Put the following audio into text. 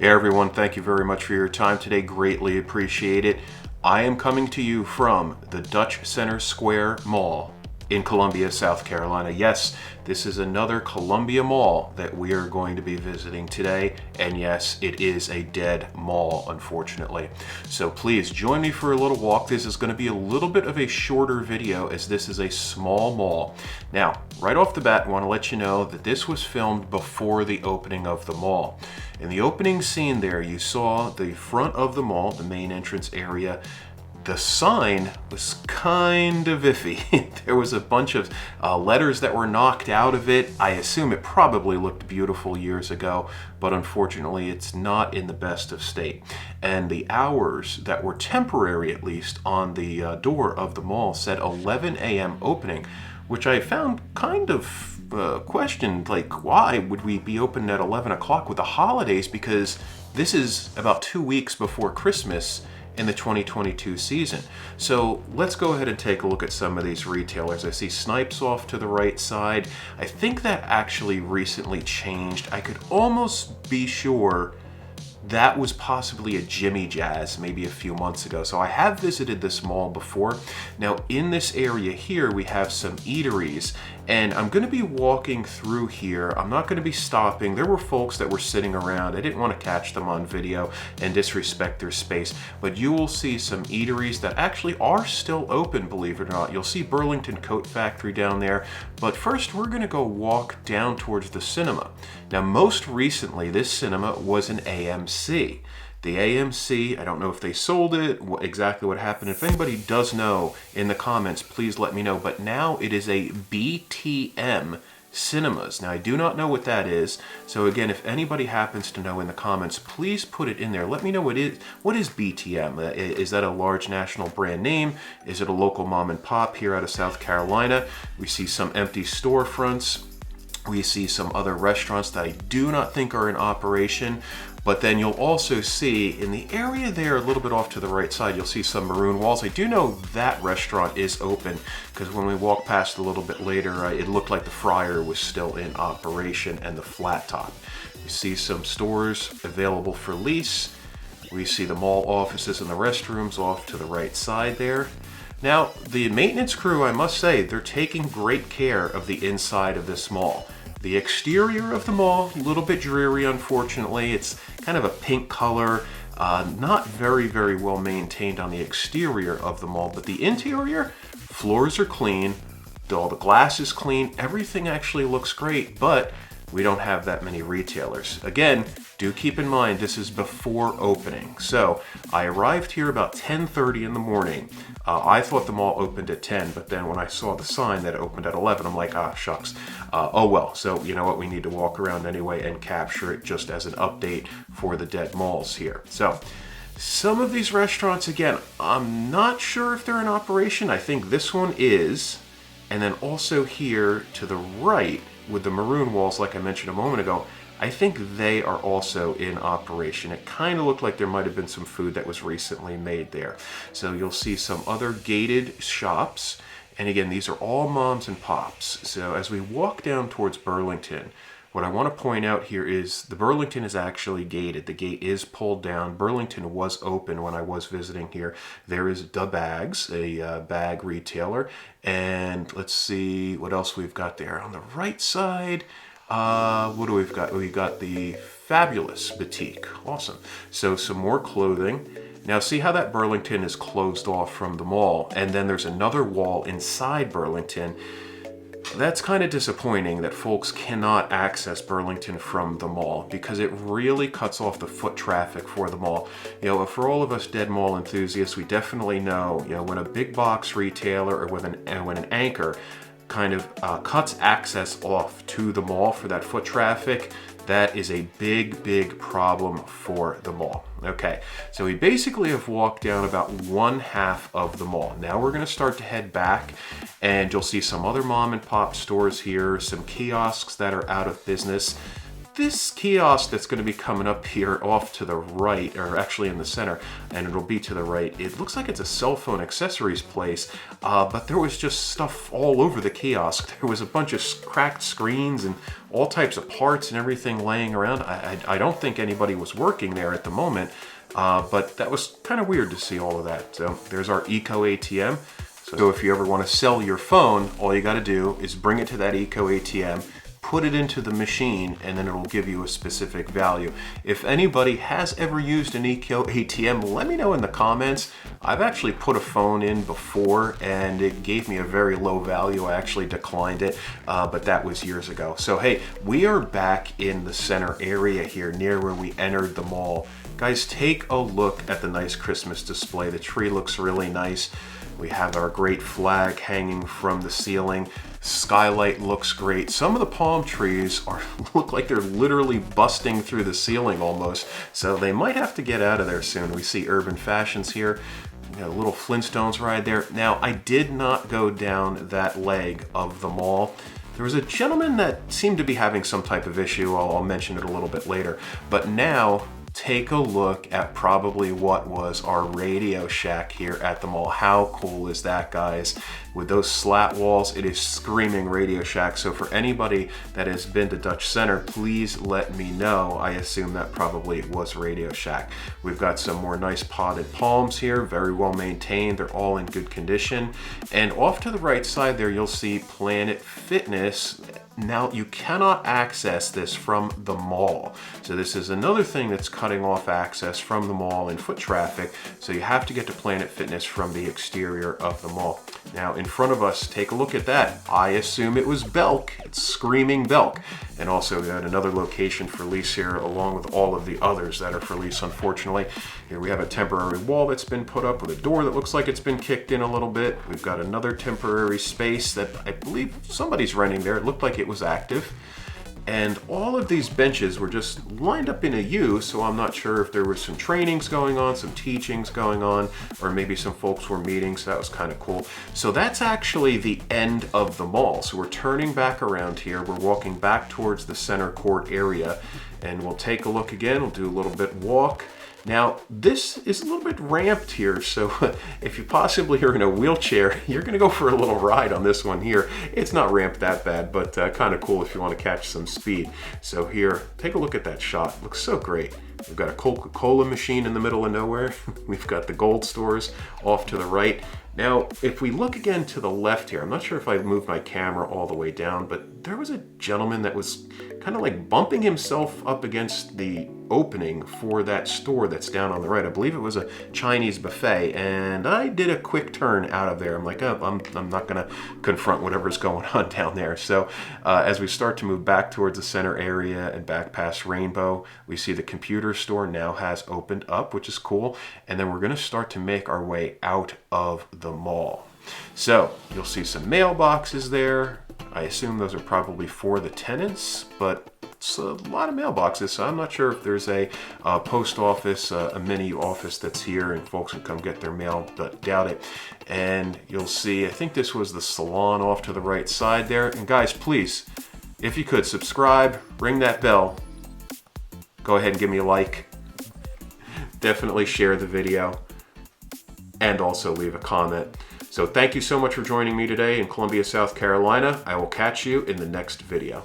Hey everyone, thank you very much for your time today. Greatly appreciate it. I am coming to you from the Dutch Center Square Mall in Columbia, South Carolina. Yes, this is another Columbia mall that we are going to be visiting today. And yes, it is a dead mall, unfortunately. So please join me for a little walk. This is going to be a little bit of a shorter video as this is a small mall. Now, right off the bat, I want to let you know that this was filmed before the opening of the mall. In the opening scene there, you saw the front of the mall, the main entrance area. The sign was kind of iffy. There was a bunch of letters that were knocked out of it. I assume it probably looked beautiful years ago, but unfortunately it's not in the best of state. And the hours that were temporary, at least, on the door of the mall said 11 a.m. opening, which I found kind of questioned, like, why would we be open at 11 o'clock with the holidays? Because this is about 2 weeks before Christmas in the 2022 season. So let's go ahead and take a look at some of these retailers. I see Snipes off to the right side. I think that actually recently changed. I could almost be sure that was possibly a Jimmy Jazz maybe a few months ago. So I have visited this mall before. Now in this area here, we have some eateries, and I'm gonna be walking through here. I'm not gonna be stopping. There were folks that were sitting around. I didn't want to catch them on video and disrespect their space, but you will see some eateries that actually are still open, believe it or not. You'll see Burlington Coat Factory down there, but first we're gonna go walk down towards the cinema. Now most recently, this cinema was an AMC. The AMC, I don't know if they sold it, exactly what happened. If anybody does know in the comments, please let me know. But now it is a BTM Cinemas. Now I do not know what that is. So again, if anybody happens to know in the comments, please put it in there. Let me know what is BTM. Is that a large national brand name? Is it a local mom and pop here out of South Carolina? We see some empty storefronts. We see some other restaurants that I do not think are in operation. But then you'll also see in the area there, a little bit off to the right side, you'll see some maroon walls. I do know that restaurant is open because when we walked past a little bit later, it looked like the fryer was still in operation and the flat top. You see some stores available for lease. We see the mall offices and the restrooms off to the right side there. Now, the maintenance crew, I must say, they're taking great care of the inside of this mall. The exterior of the mall, a little bit dreary, unfortunately. It's kind of a pink color, not very, very well maintained on the exterior of the mall, but the interior, floors are clean, all the glass is clean, everything actually looks great, but we don't have that many retailers. Again, do keep in mind this is before opening. So I arrived here about 10:30 in the morning. I thought the mall opened at 10, but then when I saw the sign that it opened at 11, I'm like, ah, shucks. Oh well, so you know what, we need to walk around anyway and capture it just as an update for the dead malls here. So some of these restaurants, again, I'm not sure if they're in operation. I think this one is. And then also here to the right with the maroon walls, like I mentioned a moment ago, I think they are also in operation. It kind of looked like there might have been some food that was recently made there. So you'll see some other gated shops. And again, these are all moms and pops. So as we walk down towards Burlington, what I want to point out here is the Burlington is actually gated. The gate is pulled down. Burlington was open when I was visiting here. There is Da Bags, a bag retailer. And let's see what else we've got there. On the right side, what do we've got? We've got the Fabulous Boutique. Awesome. So some more clothing. Now see how that Burlington is closed off from the mall, and then there's another wall inside Burlington. That's kind of disappointing that folks cannot access Burlington from the mall because it really cuts off the foot traffic for the mall. You know, for all of us dead mall enthusiasts, we definitely know, you know, when a big box retailer or when an anchor kind of cuts access off to the mall for that foot traffic, that is a big, big problem for the mall. Okay, so we basically have walked down about one half of the mall. Now we're gonna start to head back, and you'll see some other mom and pop stores here, some kiosks that are out of business. this kiosk that's going to be coming up here off to the right, or actually in the center, and it'll be to the right, it looks like it's a cell phone accessories place, but there was just stuff all over the kiosk. There was a bunch of cracked screens and all types of parts and everything laying around. I don't think anybody was working there at the moment, but that was kind of weird to see all of that. So there's our Eco ATM. So if you ever want to sell your phone, all you got to do is bring it to that Eco ATM, put it into the machine, and then it'll give you a specific value. If anybody has ever used an Eco ATM, let me know in the comments. I've actually put a phone in before and it gave me a very low value. I actually declined it, but that was years ago. So hey, we are back in the center area here near where we entered the mall. Guys, take a look at the nice Christmas display. The tree looks really nice. We have our great flag hanging from the ceiling. Skylight looks great. Some of the palm trees look like they're literally busting through the ceiling almost, so they might have to get out of there soon. We see Urban Fashions here. We got a little Flintstones ride there. Now, I did not go down that leg of the mall. There was a gentleman that seemed to be having some type of issue. I'll mention it a little bit later. But now, take a look at probably what was our Radio Shack here at the mall. How cool is that, guys? With those slat walls, it is screaming Radio Shack. So for anybody that has been to Dutch Center, please let me know. I assume that probably was Radio Shack. We've got some more nice potted palms here, very well maintained. They're all in good condition. And off to the right side there, you'll see Planet Fitness. Now, you cannot access this from the mall. So this is another thing that's cutting off access from the mall and foot traffic. So you have to get to Planet Fitness from the exterior of the mall. Now, in front of us, take a look at that. I assume it was Belk. It's screaming Belk. And also we got another location for lease here, along with all of the others that are for lease, unfortunately. Here we have a temporary wall that's been put up with a door that looks like it's been kicked in a little bit. We've got another temporary space that I believe somebody's renting there. It looked like it was active. And all of these benches were just lined up in a U, so I'm not sure if there was some trainings going on, some teachings going on, or maybe some folks were meeting, so that was kind of cool. So that's actually the end of the mall. So we're turning back around here. We're walking back towards the center court area, and we'll take a look again. We'll do a little bit walk. Now, this is a little bit ramped here, so if you possibly are in a wheelchair, you're going to go for a little ride on this one here. It's not ramped that bad, but kind of cool if you want to catch some speed. So here, take a look at that shot. Looks so great. We've got a Coca-Cola machine in the middle of nowhere. We've got the gold stores off to the right. Now, if we look again to the left here, I'm not sure if I moved my camera all the way down, but there was a gentleman that was kind of like bumping himself up against the opening for that store that's down on the right. I believe it was a Chinese buffet, and I did a quick turn out of there. I'm like, oh, I'm not gonna confront whatever's going on down there. So as we start to move back towards the center area and back past Rainbow, we see the computer store now has opened up, which is cool. And then we're gonna start to make our way out of the mall. So you'll see some mailboxes there. I assume those are probably for the tenants, but it's a lot of mailboxes, so I'm not sure if there's a post office, a mini office that's here and folks can come get their mail, but doubt it. And you'll see, I think this was the salon off to the right side there. And guys, please, if you could, subscribe, ring that bell, go ahead and give me a like. Definitely share the video and also leave a comment. So thank you so much for joining me today in Columbia, South Carolina. I will catch you in the next video.